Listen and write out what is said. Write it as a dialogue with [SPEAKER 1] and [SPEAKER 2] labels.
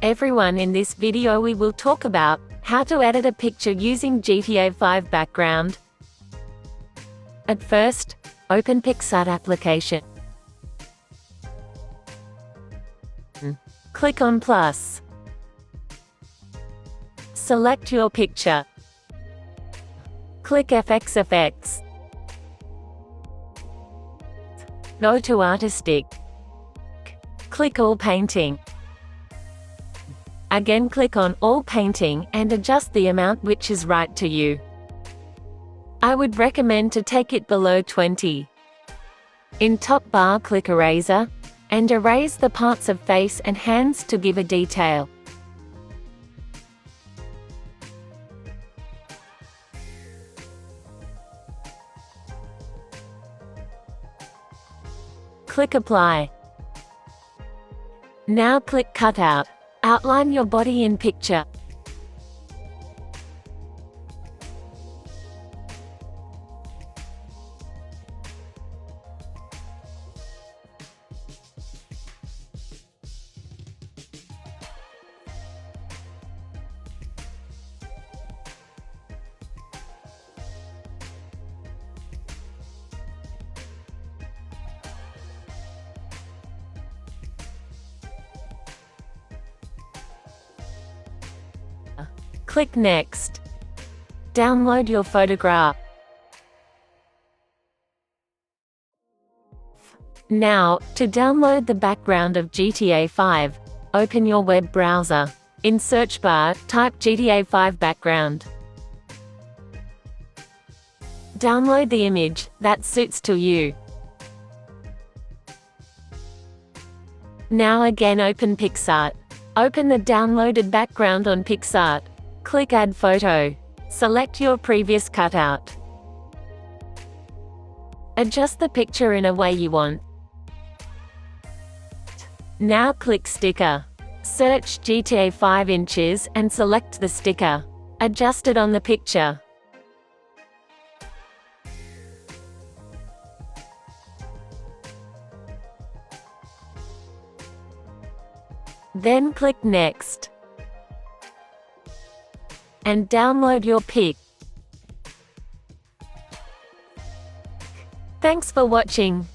[SPEAKER 1] Everyone, in this video we will talk about how to edit a picture using GTA 5 background. At first, open PicsArt application. Click on plus. Select your picture. Click FX. Go to Artistic. Click All Painting. Again, click on All Painting and adjust the amount which is right to you. I would recommend to take it below 20. In top bar, click Eraser, and erase the parts of face and hands to give a detail. Click Apply. Now click Cutout. Outline your body in picture. Click Next. Download your photograph. Now, to download the background of GTA 5, open your web browser. In search bar, type GTA 5 background. Download the image that suits to you. Now again, open PicsArt. Open the downloaded background on PicsArt. Click Add Photo. Select your previous cutout. Adjust the picture in a way you want. Now click Sticker. Search GTA 5 inches and select the sticker. Adjust it on the picture. Then click Next. And download your pic. Thanks for watching.